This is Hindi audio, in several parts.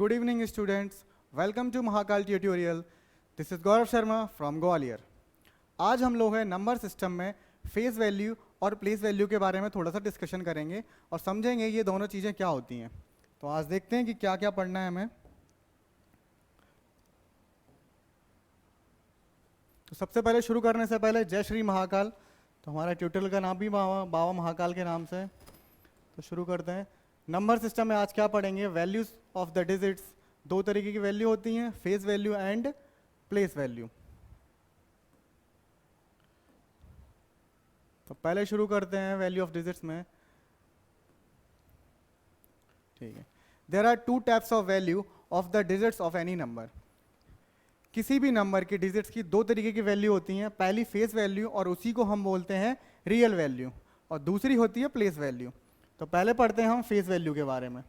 Good evening students. Welcome to Mahakal tutorial. This is Gaurav Sharma from Gwalior. आज हम लोग हैं नंबर सिस्टम में फेस वैल्यू और प्लेस वैल्यू के बारे में थोड़ा सा डिस्कशन करेंगे और समझेंगे ये दोनों चीज़ें क्या होती हैं। तो आज देखते हैं कि क्या क्या पढ़ना है हमें। तो सबसे पहले शुरू करने से पहले जय श्री महाकाल। तो हमारा ट्यूटोरियल का नाम भी बाबा महाकाल के नाम से है। तो शुरू करते हैं। नंबर सिस्टम में आज क्या पढ़ेंगे? Values of the digits. दो तरीके की वैल्यू होती हैं, face value and place value. तो पहले शुरू करते हैं वैल्यू ऑफ डिजिट्स में। ठीक है। There are two types of value of the digits of any number. किसी भी नंबर की डिजिट्स की दो तरीके की वैल्यू होती हैं। पहली फेस वैल्यू और उसी को हम बोलते हैं रियल वैल्यू, और दूसरी होती है प्लेस वैल्यू। तो पहले पढ़ते हैं हम फेस वैल्यू के बारे में।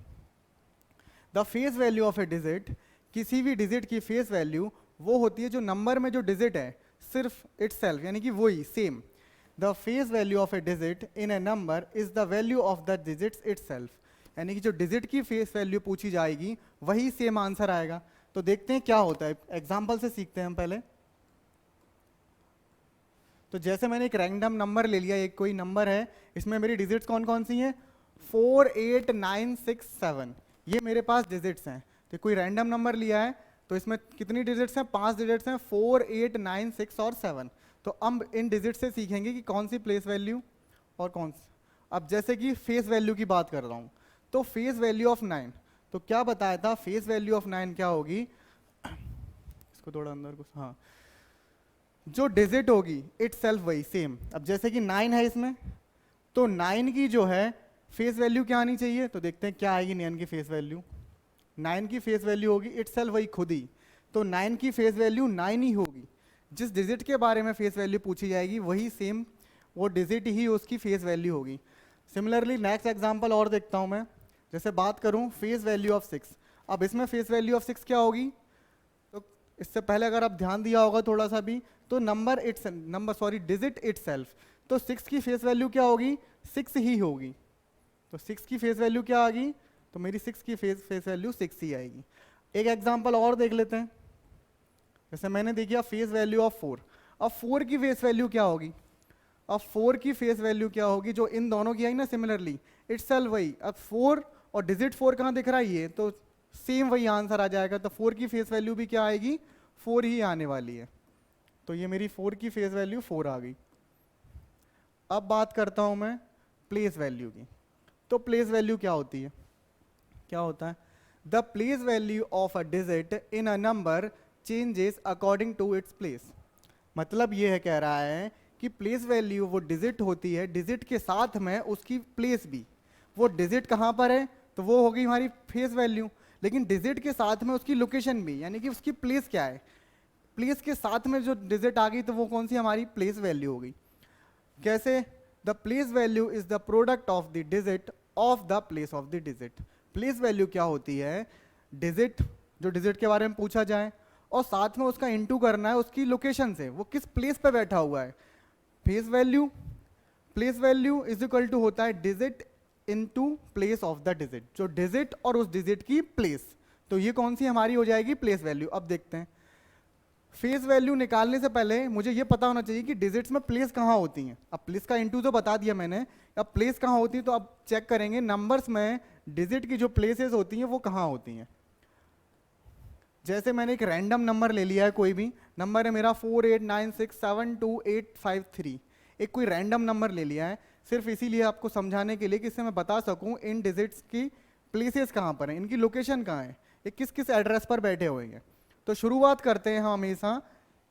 The face value of A digit, किसी भी डिजिट की फेस वैल्यू वो होती है जो नंबर में जो डिजिट है सिर्फ इटसेल्फ, यानी कि वही same. The face value of A digit in A number is the value of the digits itself, यानी कि जो डिजिट की फेस वैल्यू पूछी जाएगी वही सेम आंसर आएगा। तो देखते हैं क्या होता है, एग्जाम्पल से सीखते हैं हम पहले। तो जैसे मैंने एक रैंडम नंबर ले लिया, एक कोई नंबर है, इसमें मेरी डिजिट्स कौन कौन सी हैं? 4, 8, 9, 6, 7, ये मेरे पास डिजिट्स हैं। तो कोई रैंडम नंबर लिया है तो इसमें कितनी डिजिट्स हैं? 5 डिजिट्स हैं, 4, 8, 9, 6 और 7। तो अब इन डिजिट से सीखेंगे कि कौन सी प्लेस वैल्यू और कौन सी। अब जैसे कि फेस वैल्यू की बात कर रहा हूँ, तो फेस वैल्यू ऑफ 9, तो क्या बताया था? फेस वैल्यू ऑफ 9 क्या होगी? इसको थोड़ा अंदर कुछ, हाँ, जो डिजिट होगी इटसेल्फ वही सेम। अब जैसे कि 9 है इसमें, तो 9 की जो है फेस वैल्यू क्या आनी चाहिए? तो देखते हैं क्या आएगी 9 की फेस वैल्यू। 9 की फेस वैल्यू होगी इटसेल्फ वही खुद ही, तो 9 की फेस वैल्यू 9 ही होगी। जिस डिजिट के बारे में फेस वैल्यू पूछी जाएगी वही सेम वो डिजिट ही उसकी फेस वैल्यू होगी। सिमिलरली नेक्स्ट एग्जांपल और देखता हूं मैं। जैसे बात करूं फेस वैल्यू ऑफ 6, अब इसमें फेस वैल्यू ऑफ 6 क्या होगी? तो इससे पहले अगर आप ध्यान दिया होगा थोड़ा सा भी, तो डिजिट इटसेल्फ, तो 6 की फेस वैल्यू क्या होगी? 6 ही होगी। तो 6 की फेस वैल्यू क्या आ गई? तो मेरी 6 की फेस वैल्यू 6 ही आएगी। एक एग्जांपल और देख लेते हैं। जैसे मैंने देखिए फेस वैल्यू ऑफ 4, अब 4 की फेस वैल्यू क्या होगी? अब 4 की फेस वैल्यू क्या होगी? जो इन दोनों की आई ना सिमिलरली इटसेल्फ वही। अब 4 और डिजिट 4 कहाँ दिख रहा है? ये तो सेम वही आंसर आ जाएगा। तो 4 की फेस वैल्यू भी क्या आएगी? 4 ही आने वाली है। तो ये मेरी 4 की फेस वैल्यू 4 आ गई। अब बात करता हूं मैं प्लेस वैल्यू की। तो प्लेस वैल्यू क्या होती है? क्या होता है? The place value of a digit in a number changes according to its place. मतलब ये है, कह रहा है कि प्लेस वैल्यू वो डिजिट होती है, डिजिट के साथ में उसकी प्लेस भी। वो डिजिट कहाँ पर है? तो वो होगी हमारी फेस वैल्यू, लेकिन डिजिट के साथ में उसकी लोकेशन भी, यानी कि उसकी प्लेस क्या है। प्लेस के साथ में जो डिजिट आ गई तो वो कौन सी हमारी प्लेस वैल्यू होगी। कैसे? The place value is the product of the digit of the place of the digit. Place value क्या होती है? डिजिट, जो डिजिट के बारे में पूछा जाए और साथ में उसका इंटू करना है उसकी लोकेशन से, वो किस प्लेस पे बैठा हुआ है। Face value, place value is equal to होता है digit into place of the digit, जो डिजिट और उस डिजिट की प्लेस। तो ये कौन सी हमारी हो जाएगी? Place value. अब देखते हैं, फेस वैल्यू निकालने से पहले मुझे ये पता होना चाहिए कि डिजिट्स में प्लेस कहाँ होती हैं। अब प्लेस का इंटू तो बता दिया मैंने, अब प्लेस कहाँ होती है तो अब चेक करेंगे नंबर्स में डिजिट की जो प्लेसेस होती हैं वो कहाँ होती हैं। जैसे मैंने एक रैंडम नंबर ले लिया है, कोई भी नंबर है मेरा 4, 8, 9, 6, 7, 2, 8, 5, 3, एक कोई रैंडम नंबर ले लिया है सिर्फ इसीलिए आपको समझाने के लिए कि इससे मैं बता सकूं इन डिजिट्स की प्लेसेस कहाँ पर हैं, इनकी लोकेशन कहाँ है, ये किस किस एड्रेस पर बैठे हुए हैं। तो शुरुआत करते हैं हम हमेशा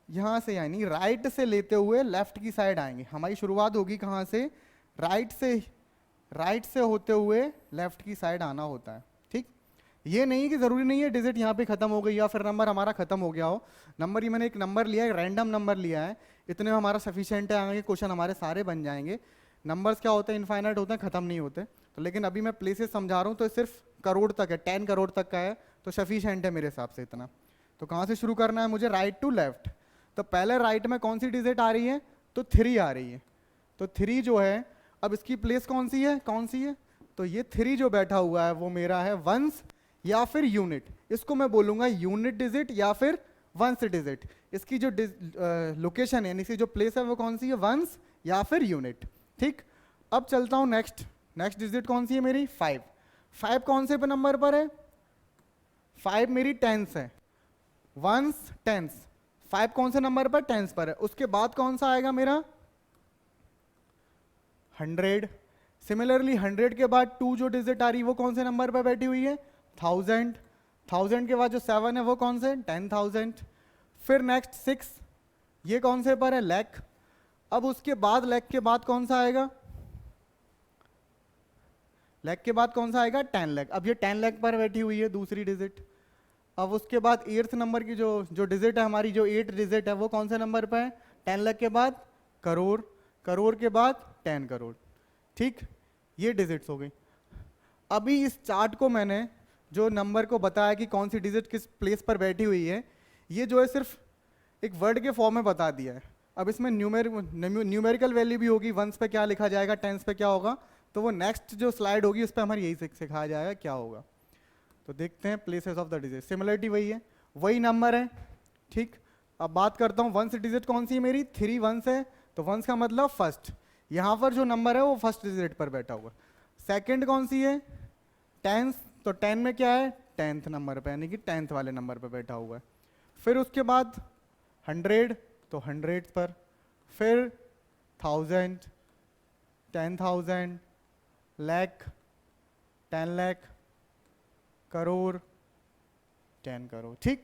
यहाँ से, यानी राइट से लेते हुए लेफ्ट की साइड आएंगे। हमारी शुरुआत होगी कहाँ से? राइट से होते हुए लेफ्ट की साइड आना होता है। ठीक, ये नहीं कि जरूरी नहीं है डिजिट यहाँ पे खत्म हो गई या फिर नंबर हमारा खत्म हो गया हो। नंबर, ये मैंने एक नंबर लिया है, रैंडम नंबर लिया है, इतने में हमारा सफिशिएंट है, आगे क्वेश्चन हमारे सारे बन जाएंगे। नंबर्स क्या होते हैं? इनफाइनाइट होते हैं, खत्म नहीं होते। तो लेकिन अभी मैं प्लेसेस समझा रहा हूँ तो सिर्फ करोड़ तक है, 10 करोड़ तक का है, तो सफिशिएंट है मेरे हिसाब से इतना। तो कहाँ से शुरू करना है मुझे? Right to left. तो पहले राइट में कौन सी डिजिट आ रही है? तो 3 आ रही है। तो 3 जो है, अब इसकी प्लेस कौन सी है? तो ये 3 जो बैठा हुआ है वो मेरा है वंस, या फिर यूनिट, इसको मैं बोलूंगा यूनिट डिजिट या फिर वंस डिजिट। इसकी जो लोकेशन है यानी इसकी जो प्लेस है वो कौन सी है, वंस या फिर यूनिट। ठीक, अब चलता हूं नेक्स्ट। नेक्स्ट डिजिट कौन सी है मेरी, 5। 5 कौन से पे नंबर पर है, 5 मेरी टेंस है, वंस टेंस। 5 कौन से नंबर पर, टेंस पर है। उसके बाद कौन सा आएगा मेरा, 100। सिमिलरली 100 के बाद 2 जो डिजिट आ रही वो कौन से नंबर पर बैठी हुई है, 1000। 1000 के बाद जो 7 है वो कौन से, 10,000। फिर नेक्स्ट 6, ये कौन से पर है, लाख। अब उसके बाद लाख के बाद कौन सा आएगा, लाख के बाद कौन सा आएगा, 10 लाख। अब ये 10 लाख पर बैठी हुई है दूसरी डिजिट। अब उसके बाद 8th नंबर की जो डिजिट है हमारी, जो 8 डिजिट है वो कौन से नंबर पर है, 10 लाख के बाद करोड़, करोड़ के बाद 10 करोड़। ठीक, ये डिजिट्स हो गई। अभी इस चार्ट को मैंने जो नंबर को बताया कि कौन सी डिजिट किस प्लेस पर बैठी हुई है, ये जो है सिर्फ एक वर्ड के फॉर्म में बता दिया है। अब इसमें न्यूमेरिकल वैल्यू भी होगी, वंस पे क्या लिखा जाएगा, टेंस पे क्या होगा, तो वो नेक्स्ट जो स्लाइड होगी उस पर हमारी यही सिखाया जाएगा क्या होगा। तो देखते हैं places of the digit. Similarity वही है, वही नंबर है। ठीक, अब बात करता हूँ वंस डिजिट कौन सी है मेरी, 3 वंस है, तो वंस का मतलब फर्स्ट। यहाँ पर जो नंबर है वो फर्स्ट डिजिट पर बैठा हुआ। सेकंड कौन सी है, टेंस, तो 10 में क्या है, 10th नंबर पे यानी कि 10th वाले नंबर पे बैठा हुआ है। फिर उसके बाद 100, तो 100 पर। फिर 1000, 10,000, लाख, 10 लाख, करोड़, 10 करोड़। ठीक,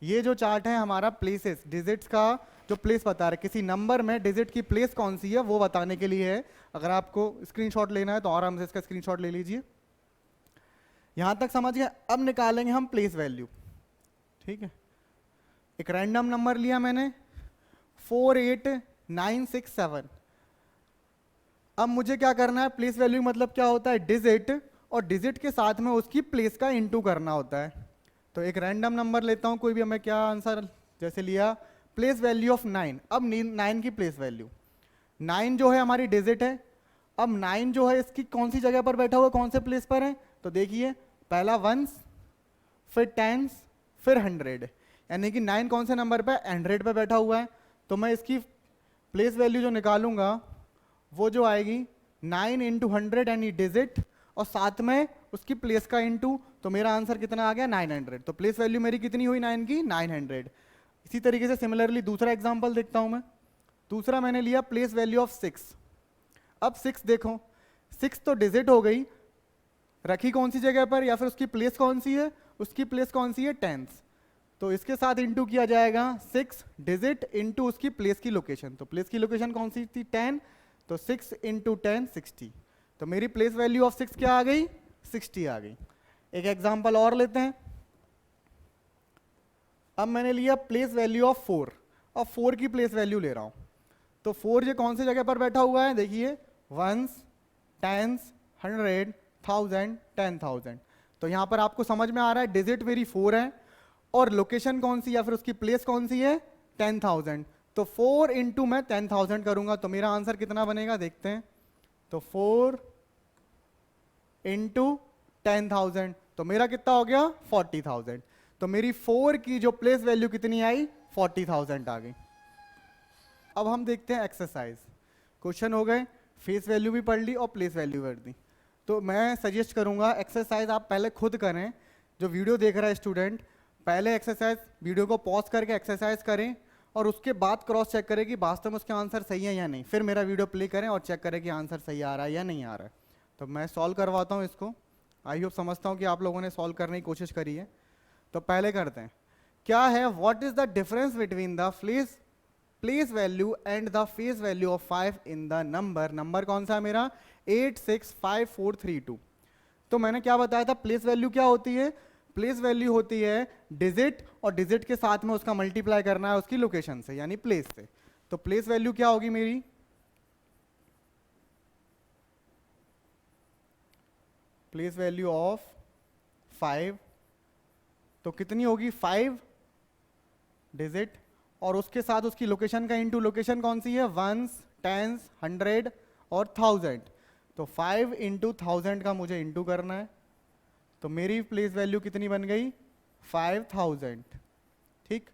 ये जो चार्ट है हमारा प्लेसेस डिजिट्स का जो प्लेस बता रहा है, किसी नंबर में डिजिट की प्लेस कौन सी है वो बताने के लिए है। अगर आपको स्क्रीनशॉट लेना है तो आराम से इसका स्क्रीनशॉट ले लीजिए। यहां तक समझ गए। अब निकालेंगे हम प्लेस वैल्यू। ठीक है, एक रैंडम नंबर लिया मैंने 48967। अब मुझे क्या करना है, प्लेस वैल्यू मतलब क्या होता है, डिजिट, और डिजिट के साथ में उसकी प्लेस का इनटू करना होता है। तो एक रैंडम नंबर लेता हूं कोई भी, हमें क्या आंसर जैसे लिया, प्लेस वैल्यू ऑफ 9। अब 9 की प्लेस वैल्यू, 9 जो है हमारी डिजिट है। अब 9 जो है इसकी कौन सी जगह पर बैठा हुआ, कौन से प्लेस पर है, तो देखिए पहला वंस, फिर टेंस, फिर 100, यानी कि 9 कौन से नंबर पे, 100 पे बैठा हुआ है। तो मैं इसकी प्लेस वैल्यू जो निकालूंगा वो जो आएगी 9 इंटू 100 यानी डिजिट, और साथ में उसकी प्लेस का इंटू, तो मेरा आंसर कितना आ गया, 900। तो प्लेस वैल्यू मेरी कितनी हुई 9 की, 900। इसी तरीके से सिमिलरली दूसरा एग्जांपल देखता हूं मैं। दूसरा मैंने लिया प्लेस वैल्यू ऑफ 6। अब 6 देखो, 6 तो डिजिट हो गई, रखी कौन सी जगह पर, या फिर उसकी प्लेस कौन सी है, उसकी प्लेस कौन सी है, टेंस। तो इसके साथ इंटू किया जाएगा 6 डिजिट इंटू उसकी प्लेस की लोकेशन। तो प्लेस की लोकेशन कौन सी थी, 10, तो 6 इंटू 10 60। तो मेरी प्लेस वैल्यू ऑफ 6 क्या आ गई, 60 आ गई। एक एग्जांपल और लेते हैं। अब मैंने लिया प्लेस वैल्यू ऑफ 4, और 4 की प्लेस वैल्यू ले रहा हूं। तो 4 ये कौन सी जगह पर बैठा हुआ है, देखिए वंस, टेंस, 100, 1000, 10,000। तो यहां पर आपको समझ में आ रहा है डिजिट मेरी 4 है, और लोकेशन कौन सी या फिर उसकी प्लेस कौन सी है, 10,000। तो 4 इंटू मैं 10,000 करूंगा तो मेरा आंसर कितना बनेगा, देखते हैं। तो 4 इंटू 10,000, तो मेरा कितना हो गया, 40,000। तो मेरी 4 की जो प्लेस वैल्यू कितनी आई, 40,000 आ गई। अब हम देखते हैं एक्सरसाइज। क्वेश्चन हो गए, फेस वैल्यू भी पढ़ ली और प्लेस वैल्यू कर दी। तो मैं सजेस्ट करूंगा एक्सरसाइज आप पहले खुद करें। जो वीडियो देख रहा है स्टूडेंट, पहले एक्सरसाइज वीडियो को पॉज करके एक्सरसाइज करें, और उसके बाद क्रॉस चेक करें कि वास्तव में उसके आंसर सही है या नहीं। फिर मेरा वीडियो प्ले करें और चेक करें कि आंसर सही आ रहा है या नहीं आ रहा है। तो मैं सॉल्व करवाता हूँ इसको। आई होप समझता हूँ कि आप लोगों ने सॉल्व करने की कोशिश करी है। तो पहले करते हैं, क्या है, what is the difference between the place value and the face value of 5 in the number कौन सा है मेरा, 865432। तो मैंने क्या बताया था, प्लेस वैल्यू क्या होती है, प्लेस वैल्यू होती है डिजिट, और डिजिट के साथ में उसका मल्टीप्लाई करना है उसकी लोकेशन से यानी प्लेस से। तो प्लेस वैल्यू क्या होगी मेरी, प्लेस वैल्यू ऑफ 5, तो कितनी होगी, 5 डिजिट, और उसके साथ उसकी लोकेशन का इंटू, लोकेशन कौन सी है, वंस, टेंस, 100 और 1000। तो 5 इंटू 1000 का मुझे इंटू करना है। तो मेरी प्लेस वैल्यू कितनी बन गई 5000। ठीक,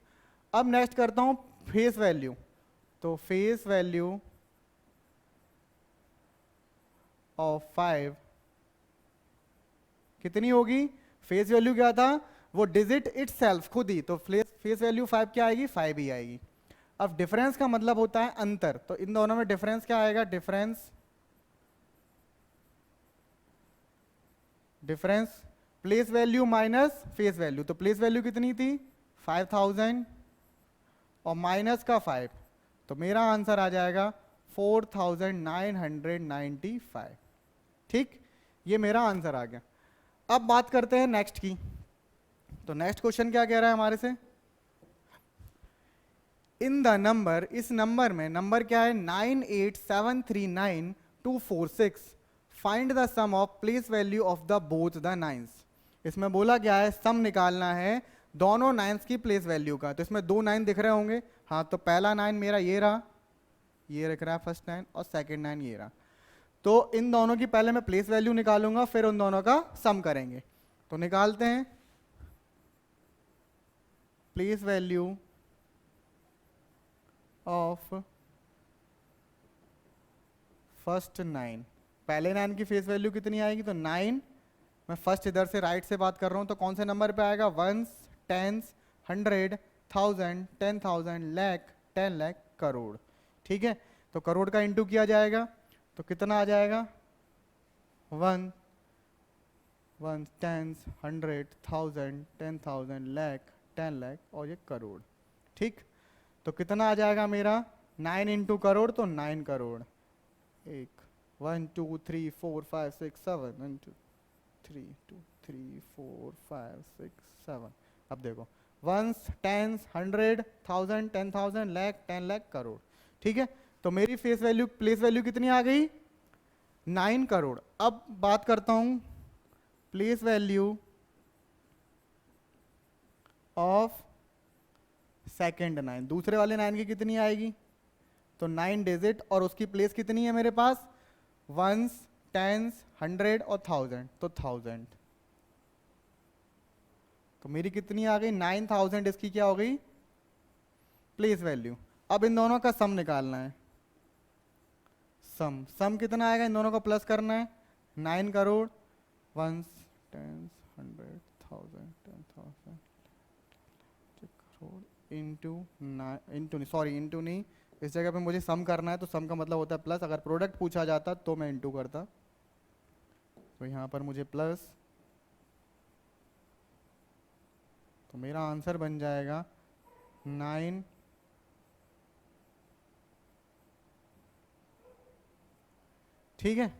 अब नेक्स्ट करता हूं फेस वैल्यू। तो फेस वैल्यू ऑफ 5 कितनी होगी? फेस वैल्यू क्या था? वो डिजिट इटसेल्फ खुद ही, तो फेस वैल्यू 5 क्या आएगी? 5 ही आएगी। अब डिफरेंस का मतलब होता है अंतर, तो इन दोनों में डिफरेंस क्या आएगा? Difference place value minus face value. तो प्लेस वैल्यू कितनी थी? 5000 और माइनस का 5, तो मेरा आंसर आ जाएगा 4995। ठीक, ये मेरा आंसर आ गया। अब बात करते हैं नेक्स्ट की। तो नेक्स्ट क्वेश्चन क्या कह रहा है हमारे से? इन द नंबर, इस नंबर में, नंबर क्या है? 98739 find the sum of place value of the both the nines. इसमें बोला क्या है? सम निकालना है दोनों नाइन्स की प्लेस वैल्यू का। तो इसमें 2 9 दिख रहे होंगे। हाँ, तो पहला 9 मेरा ये रहा, ये लिख रहा है फर्स्ट 9, और सेकंड 9 ये रहा। तो इन दोनों की पहले मैं प्लेस वैल्यू निकालूंगा, फिर उन दोनों का सम करेंगे। तो निकालते हैं प्लेस वैल्यू ऑफ फर्स्ट 9। पहले 9 की फेस वैल्यू कितनी आएगी? तो 9, मैं फर्स्ट इधर से राइट से बात कर रहा हूं, तो कौन से नंबर पे आएगा? Ones, tens, 100, 1000, 10,000, lakh, 10 lakh, crore. ठीक है, तो करोड़ का इंटू किया जाएगा, तो कितना आ जाएगा? 1, 10, 100, 1000, 10,000, लाख, 10 लाख, और ये करोड़। ठीक, तो कितना आ जाएगा मेरा? 9 इंटू करोड़, तो 9 करोड़। 1 2 3 4 5 6 7 1 2 3 2 3 4 5 6 7। अब देखो, वंस, टेंस, 100, 1000, 10,000, लाख, 10 लाख, करोड़। ठीक है, तो मेरी फेस वैल्यू, प्लेस वैल्यू कितनी आ गई? 9 करोड़। अब बात करता हूं प्लेस वैल्यू ऑफ सेकेंड 9। दूसरे वाले 9 की कितनी आएगी? तो 9 डिजिट, और उसकी प्लेस कितनी है मेरे पास? वंस, टेंस, 100 और 1000, तो 1000। तो मेरी कितनी आ गई? 9000। इसकी क्या हो गई? Place value. अब इन दोनों का सम निकालना है। सम कितना आएगा? इन दोनों को प्लस करना है। 9 crore, ones, tens, 100, 1000, 10,000 crore, into नहीं, इस जगह पे मुझे सम करना है, तो सम का मतलब होता है प्लस। अगर प्रोडक्ट पूछा जाता तो मैं इंटू करता, तो यहाँ पर मुझे प्लस, तो मेरा आंसर बन जाएगा 9। ठीक है,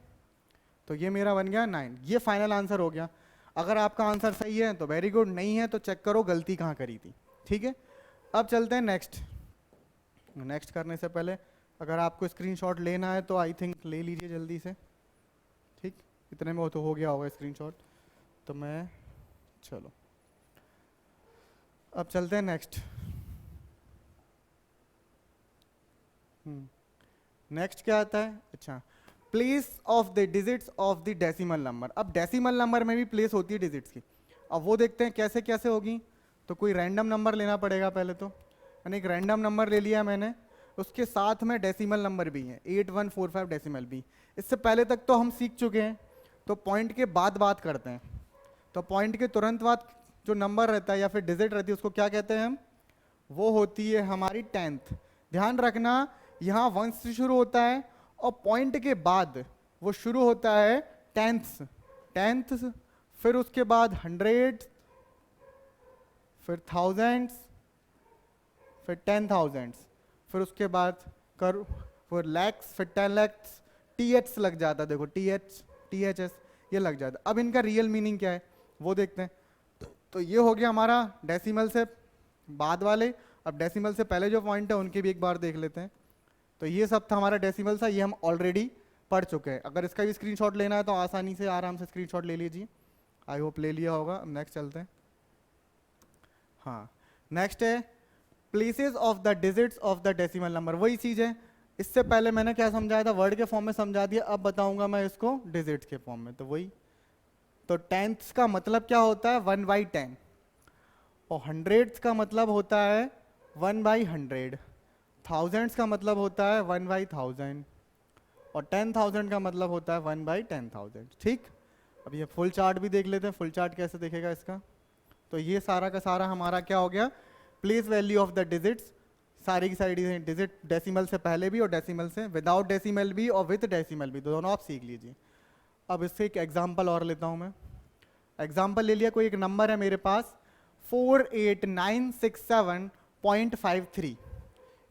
तो ये मेरा बन गया 9। ये फाइनल आंसर हो गया। अगर आपका आंसर सही है तो वेरी गुड, नहीं है तो चेक करो गलती कहाँ करी थी। ठीक है, अब चलते हैं नेक्स्ट करने से पहले अगर आपको स्क्रीनशॉट लेना है तो आई थिंक ले लीजिए जल्दी से। ठीक, इतने में तो हो गया होगा स्क्रीनशॉट। तो मैं, चलो अब चलते हैं नेक्स्ट। नेक्स्ट क्या आता है? अच्छा, place of the digits of the decimal number. अब डेसिमल नंबर में भी प्लेस होती है डिजिट्स की। अब वो देखते हैं कैसे कैसे होगी। तो कोई रैंडम नंबर लेना पड़ेगा पहले। तो मैंने एक रैंडम नंबर ले लिया मैंने, उसके साथ में डेसिमल नंबर भी है, 8145 डेसिमल भी। इससे पहले तक तो हम सीख चुके हैं। तो पॉइंट के बाद बात करते हैं। तो पॉइंट के तुरंत बाद जो नंबर रहता है या फिर डिजिट रहती है उसको क्या कहते हैं हम? वो होती है हमारी 10th। ध्यान रखना, यहाँ 1 से शुरू होता है और पॉइंट के बाद वो शुरू होता है 10th, फिर उसके बाद 100, फिर 1000, फिर 10,000, फिर उसके बाद फिर लैक्स, फिर 10 लैक्स, TH लग जाता है। देखो THS ये लग जाता है। अब इनका रियल मीनिंग क्या है वो देखते हैं। तो ये हो गया हमारा डेसिमल से बाद वाले। अब डेसिमल से पहले जो पॉइंट है उनकी भी एक बार देख लेते हैं। तो ये सब था हमारा डेसिमल था, ये हम ऑलरेडी पढ़ चुके हैं। अगर इसका भी स्क्रीनशॉट लेना है तो आसानी से आराम से स्क्रीनशॉट ले लीजिए। आई होप ले लिया होगा। नेक्स्ट चलते हैं। हाँ, नेक्स्ट है places of the digits of the decimal number. वही चीज़ है, इससे पहले मैंने क्या समझाया था? वर्ड के फॉर्म में समझा दिया। अब बताऊंगा मैं इसको डिजिट्स के फॉर्म में। तो वही तो टेंथ्स का मतलब क्या होता है 1/10, और हंड्रेड्स का मतलब होता है 1/100, थाउजेंड्स का मतलब होता है 1/1000, और 10,000 का मतलब होता है 1/10,000। ठीक, अब ये फुल चार्ट भी देख लेते हैं, फुल चार्ट कैसे दिखेगा इसका। तो ये सारा का सारा हमारा क्या हो गया, place value of the digits, सारी की सारी डिजिट डेसिमल से पहले भी और डेसिमल से विदाउट डेसिमल भी और विद डेसिमल भी, दोनों आप सीख लीजिए। अब इससे एक एग्जांपल और लेता हूँ मैं। एग्जांपल ले लिया, कोई एक नंबर है मेरे पास 48967.53,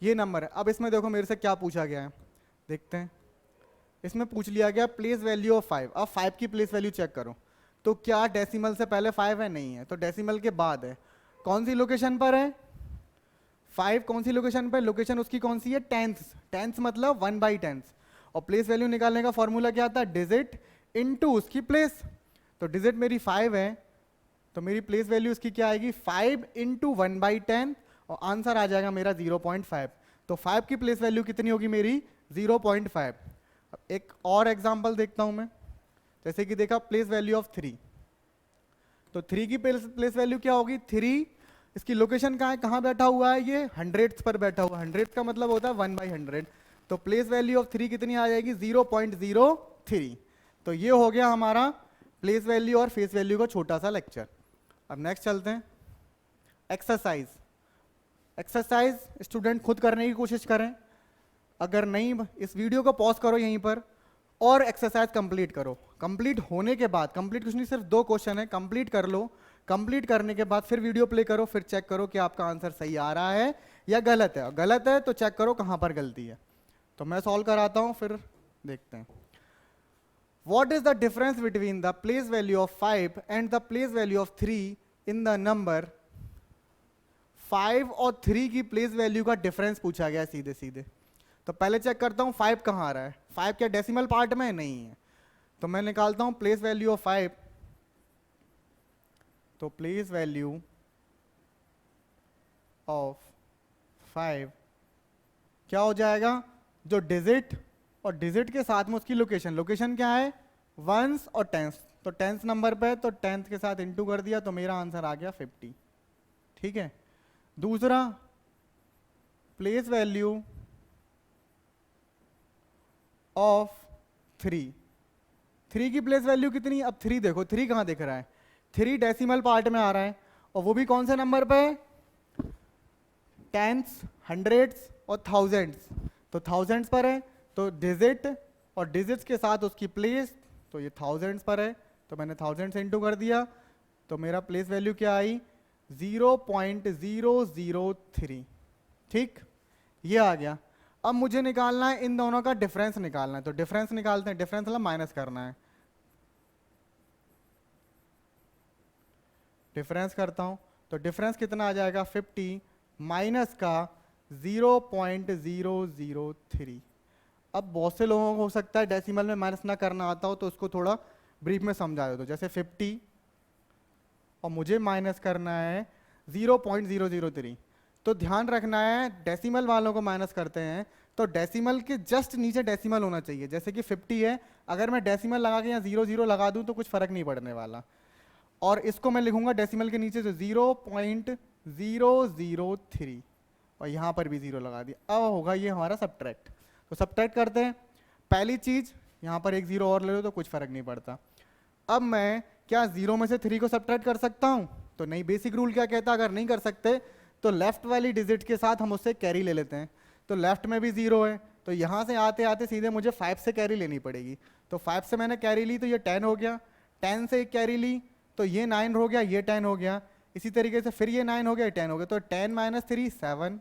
ये नंबर है। अब इसमें देखो मेरे से क्या पूछा गया है, देखते हैं। इसमें पूछ लिया गया प्लेस वैल्यू ऑफ 5। अब 5 की प्लेस वैल्यू चेक करो, तो क्या डेसिमल से पहले 5 है, नहीं है, तो डेसिमल के बाद है। कौन सी लोकेशन पर है 5, कौन सी लोकेशन पर, लोकेशन उसकी कौन सी है, टेंथ्स, टेंथ्स मतलब 1/10। और प्लेस वैल्यू निकालने का फॉर्मूला क्या था, डिजिट इनटू उसकी प्लेस। तो डिजिट मेरी 5 है, तो मेरी प्लेस वैल्यू उसकी क्या आएगी 5 इंटू 1/10, और आंसर आ जाएगा मेरा 0.5। तो 5 की प्लेस वैल्यू कितनी होगी मेरी 0.5। अब एक और एग्जांपल देखता हूं मैं, जैसे कि देखा प्लेस वैल्यू ऑफ 3, तो 3 की प्लेस वैल्यू क्या होगी 3, इसकी लोकेशन कहाँ है, कहाँ बैठा हुआ है, ये हंड्रेड्स पर बैठा हुआ है, हंड्रेड्स का मतलब होता है 1/100। तो प्लेस वैल्यू ऑफ 3 कितनी आ जाएगी 0.03। तो ये हो गया हमारा प्लेस वैल्यू और फेस वैल्यू का छोटा सा लेक्चर। अब नेक्स्ट चलते हैं, एक्सरसाइज। एक्सरसाइज स्टूडेंट खुद करने की कोशिश करें, अगर नहीं इस वीडियो को पॉज करो यहीं पर और एक्सरसाइज कंप्लीट करो। कंप्लीट होने के बाद, कंप्लीट कुछ नहीं, सिर्फ 2 क्वेश्चन है, कंप्लीट कर लो। कंप्लीट करने के बाद फिर वीडियो प्ले करो, फिर चेक करो कि आपका आंसर सही आ रहा है या गलत है, और गलत है तो चेक करो कहाँ पर गलती है। तो मैं सॉल्व कराता हूँ, फिर देखते हैं। What is the difference between the place value of 5 and the place value of 3 in the number? 5 और 3 की प्लेस वैल्यू का डिफरेंस पूछा गया सीधे सीधे। तो पहले चेक करता हूँ 5 कहाँ आ रहा है, 5 क्या डेसिमल पार्ट में नहीं है, तो मैं निकालता हूँ प्लेस वैल्यू ऑफ 5। तो प्लेस वैल्यू ऑफ 5 क्या हो जाएगा, जो डिजिट और डिजिट के साथ में उसकी लोकेशन, लोकेशन क्या है वंस और टेंस, तो टेंस नंबर पे तो टेंथ के साथ इंटू कर दिया, तो मेरा आंसर आ गया 50। ठीक है, दूसरा प्लेस वैल्यू ऑफ 3, 3 की प्लेस वैल्यू कितनी, अब 3 देखो 3 कहाँ दिख रहा है, 3 डेसिमल पार्ट में आ रहा है, और वो भी कौन से नंबर पे, टेंस, हंड्रेड्स और थाउजेंड्स, तो थाउजेंड्स पर है, तो डिजिट और डिजिट्स के साथ उसकी प्लेस, तो ये थाउजेंड्स पर है, तो मैंने थाउजेंड से इंटू कर दिया, तो मेरा प्लेस वैल्यू क्या आई 0.003। ठीक, ये आ गया। अब मुझे निकालना है इन दोनों का डिफरेंस निकालना है, तो डिफरेंस निकालते हैं, डिफरेंस मतलब माइनस करना है। डिफरेंस करता हूं, तो डिफरेंस कितना आ जाएगा 50 माइनस का 0.003। अब बहुत से लोगों को हो सकता है डेसिमल में माइनस ना करना आता हो, तो उसको थोड़ा ब्रीफ में समझा दो। तो जैसे 50 और मुझे माइनस करना है 0.003, तो ध्यान रखना है डेसिमल वालों को माइनस करते हैं तो डेसिमल के जस्ट नीचे डेसिमल होना चाहिए। जैसे कि 50 है, अगर मैं डेसिमल लगा के यहाँ 0 लगा दूँ तो कुछ फर्क नहीं पड़ने वाला, और इसको मैं लिखूंगा डेसिमल के नीचे तो 0.003, और यहाँ पर भी 0 लगा दिया। अब होगा ये हमारा सब्ट्रैक्ट, तो सब्ट्रैक्ट करते हैं। पहली चीज यहाँ पर एक 0 और ले लो तो कुछ फर्क नहीं पड़ता। अब मैं क्या 0 में से 3 को सब्ट्रैक्ट कर सकता हूँ, तो नहीं। बेसिक रूल क्या कहता है, अगर नहीं कर सकते तो लेफ्ट वाली डिजिट के साथ हम उससे कैरी ले लेते हैं। तो लेफ्ट में भी 0 है, तो यहाँ से आते आते सीधे मुझे 5 से कैरी लेनी पड़ेगी। तो 5 से मैंने कैरी ली तो ये 10 हो गया, 10 से एक कैरी ली तो ये 9 हो गया, ये 10 हो गया। इसी तरीके से फिर ये 9 हो गया, 10 हो गया, तो 10 माइनस 3 7,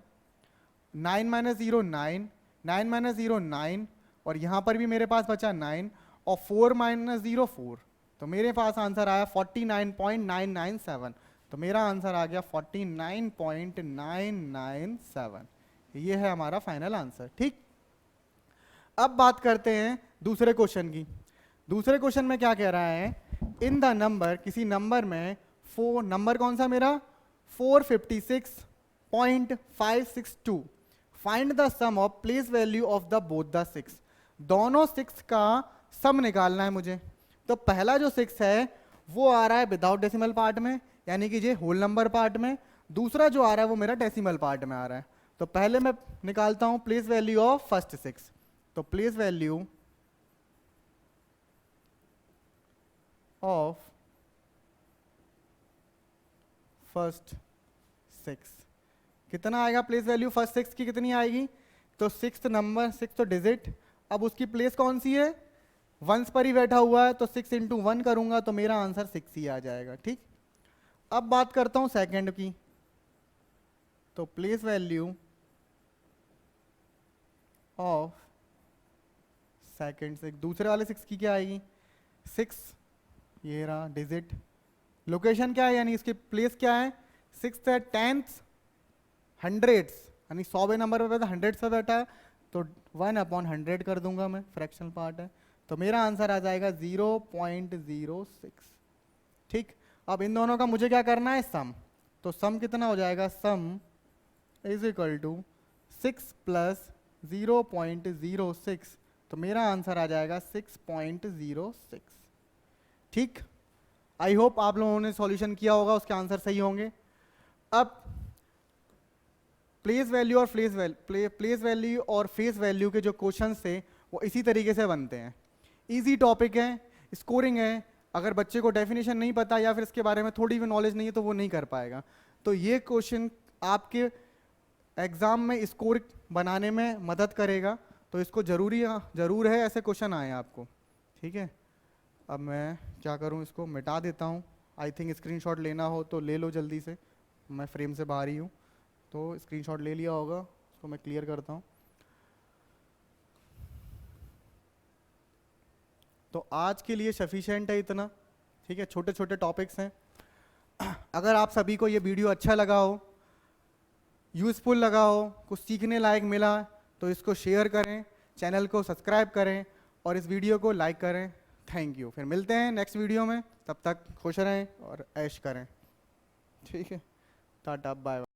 9 माइनस 0 9, 9 माइनस 0 9, और यहाँ पर भी मेरे पास बचा 9, और 4 माइनस 0 4, तो मेरे पास आंसर आया 49.997। तो मेरा आंसर आ गया 49.997। ये है हमारा फाइनल आंसर। ठीक, अब बात करते हैं दूसरे क्वेश्चन की। दूसरे क्वेश्चन में क्या कह रहा है, इन द नंबर, किसी नंबर में नंबर कौन सा मेरा 456.562, find the sum of place value of the both the 6। दोनों 6 का सम निकालना है मुझे। तो पहला जो 6 है वो आ रहा है विदाउट डेसिमल पार्ट में, यानी कि ये होल नंबर पार्ट में। दूसरा जो आ रहा है वो मेरा डेसिमल पार्ट में आ रहा है। तो पहले मैं निकालता हूं प्लेस वैल्यू ऑफ फर्स्ट 6। तो प्लेस वैल्यू ऑफ फर्स्ट 6 कितना आएगा? प्लेस वैल्यू फर्स्ट 6 की कितनी आएगी? तो 6th नंबर, 6th डिजिट। अब उसकी प्लेस कौन सी है? वंस पर ही बैठा हुआ है, तो 6 इंटू 1 करूंगा तो मेरा आंसर 6 ही आ जाएगा। ठीक, अब बात करता हूं सेकंड की। तो प्लेस वैल्यू ऑफ सेकंड 6, दूसरे वाले 6 की क्या आएगी? 6, ये रहा डिजिट। लोकेशन क्या है, यानी इसकी प्लेस क्या है? 6th है, 10th, 100th, यानी 100वें नंबर पे बैठा, 100th पे बैठा है, तो 1/100 कर दूंगा मैं, फ्रैक्शनल पार्ट है। तो मेरा आंसर आ जाएगा 0.06। ठीक, अब इन दोनों का मुझे क्या करना है? सम। तो सम कितना हो जाएगा? Sum is equal to 6 plus 0.06, तो मेरा आंसर आ जाएगा 6.06। ठीक, आई होप आप लोगों ने सॉल्यूशन किया होगा, उसके आंसर सही होंगे। अब प्लेस वैल्यू और प्लेस वैल्यू और फेस वैल्यू के जो क्वेश्चंस थे वो इसी तरीके से बनते हैं। इजी टॉपिक है, स्कोरिंग है। अगर बच्चे को डेफिनेशन नहीं पता या फिर इसके बारे में थोड़ी भी नॉलेज नहीं है तो वो नहीं कर पाएगा। तो ये क्वेश्चन आपके एग्जाम में स्कोर बनाने में मदद करेगा, तो इसको जरूर है ऐसे क्वेश्चन आए आपको। ठीक है, अब मैं क्या करूं, इसको मिटा देता हूं। आई थिंक स्क्रीनशॉट लेना हो तो ले लो जल्दी से, मैं फ्रेम से बाहर ही हूं। तो स्क्रीनशॉट ले लिया होगा, उसको मैं क्लियर करता हूं। तो आज के लिए सफिशिएंट है इतना। ठीक है, छोटे छोटे टॉपिक्स हैं। अगर आप सभी को ये वीडियो अच्छा लगा हो, यूज़फुल लगा हो, कुछ सीखने लायक मिला, तो इसको शेयर करें, चैनल को सब्सक्राइब करें और इस वीडियो को लाइक करें। Thank you. फिर मिलते हैं नेक्स्ट वीडियो में, तब तक खुश रहें और ऐश करें। ठीक है, टाटा, बाय।